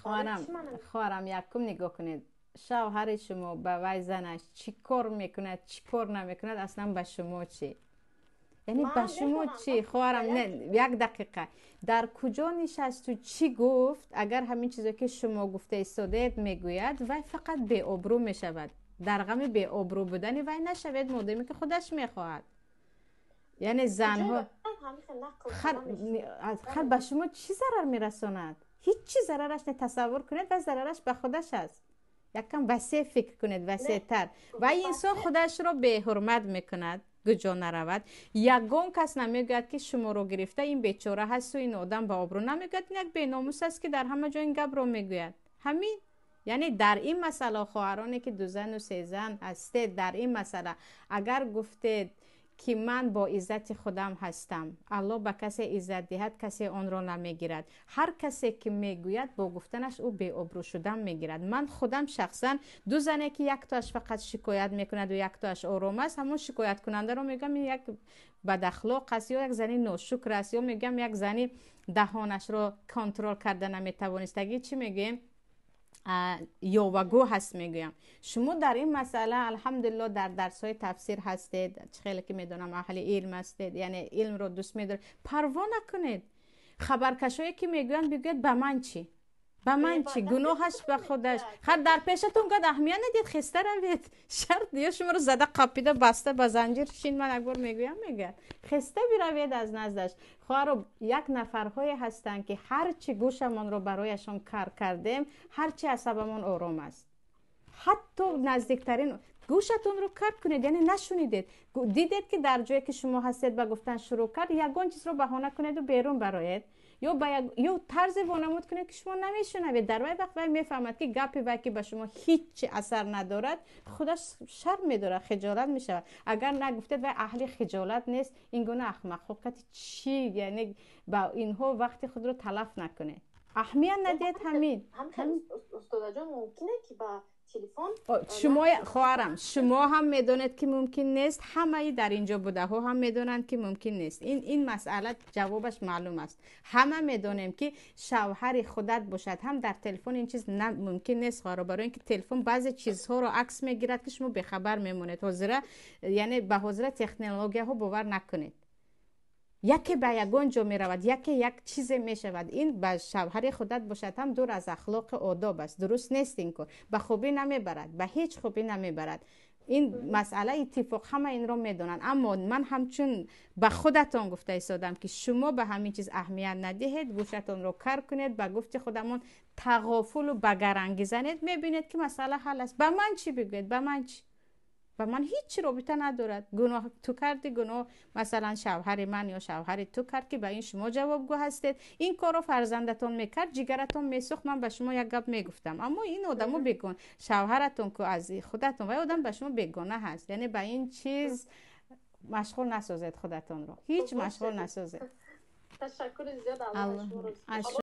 خواهرم یکم نگاه کنید، شوهر شما به وای زنش چی کار میکند چی کار نمیکند اصلا به شما چی؟ یعنی به شما چی؟ خواهرم نه یک دقیقه در کجا نشست و چی گفت؟ اگر همین چیزا که شما گفته ایستاده میگوید وای فقط بی آبرو میشود، در غم بی آبرو بودن وای نشود مادامی که خودش میخواهد. یعنی زنها خر به شما چی ضرر میرساند؟ هیچ چی ضررش نه. تصور کنید و ضررش به خودش است. یکم وسیع فکر کنید، وسیع تر. و این انسان خودش را به حرمت میکند، گجا نرود. یگان کس نمیگوید که شما رو گرفته این بیچاره هست و این آدم به آبرو نمیگوید، یک بیناموس است که در همه جا این گپ رو میگوید. همین. یعنی در این مسئله خواهرانی که 2 زن و 3 زن هستید، در این مسئله اگر گفتید که من با عزت خودم هستم، الله به کسی عزت دهد کسی آن را نمیگیرد. هر کسی که میگوید با گفتنش او بی آبرو شدن میگیرد. من خودم شخصا 2 زنه که یک تاش فقط شکایت میکند و یک تاش آرام است، همون شکایت کننده رو میگم یک بد اخلاق است یا یک زنی ناشکر است، یا میگم یک زنی دهانش رو کنترل کرده نمیتوانستگی چی میگیم یاوه‌گو هست میگویم. شما در این مسئله الحمدلله در درس های تفسیر هستید، خیلی که میدونم اهل علم هستید، یعنی علم رو دوست میدارید، پروا نکنید. خبرکشایی که میگوین بگوید به من چی؟ به من چی؟ گناهش به خودش. خر در پیشتون قد اهمیت ندید، خسته روید. شرط یا شما رو زده قاپیده بسته با زنجیر شین، من اکبر میگویم میگه خسته بروید از نزدش. خواهر یک نفرهای هستن که هر چی گوشمون رو برایشان کار کردیم، هر چی عصبمون آرام است. حتی نزدیکترین گوشتون رو کار کنید، یعنی نشونیدید. دیدید که در جایی که شما هستید با گفتن شروع کرد، یگان چیز رو بهانه کنید و بیرون برایید، یا طرز وانمود کنید که شما نمیشنوید. در وقت وای میفهمد که گپی وای که به شما هیچ اثر ندارد، خودش شرم میداره، خجالت میشود. اگر نگفتید وای اهل خجالت نیست، این گونه احمق حقیقت چی؟ یعنی با اینها وقت خود رو تلف نکنید، اهمیت ندید. همین استاد جان ممکنه که با تلفن شما خواهرم شما هم میدونید که ممکن نیست، همه در اینجا بوده ها هم میدونند که ممکن نیست. این مسئله جوابش معلوم است. همه میدونیم که شوهر خودت باشد هم در تلفن این چیز ممکن نیست خواهر، برای اینکه تلفن بعضی چیزها رو عکس میگیرد که شما بخبر میمونید. حاضره یعنی به حاضر تکنولوژی ها باور نکنید. یکی به یگان جا می رود، یکی یک چیز می شود. این به شوهر خودت باشد هم دور از اخلاق آداب است. درست نیست این کار، به خوبی نمی برد، به هیچ خوبی نمی برد. این مسئله اتفاق همه این رو می دونن. اما من همچون به خودتان گفته ایستادم که شما به همین چیز اهمیت ندهید، گوشتون رو کار کنید، به گفت خودمون تغافل و بگرنگی زنید، می بینید که مسئله حل است. به من چی بگید؟ به من چی؟ و من هیچ رابطه ندارد. گناه تو کردی، گناه مثلا شوهر من یا شوهر تو کرد که به این شما جوابگو هستید. این کارو فرزندتون میکرد، جگرتون میسوخت، من به شما یک گپ میگفتم. اما این آدمو بگون شوهرتون که از خودتون و آدم به شما بیگانه هست، یعنی به این چیز مشغول نسازید خودتون رو، هیچ مشغول نسازید. تشکر زیاد. الله شما رو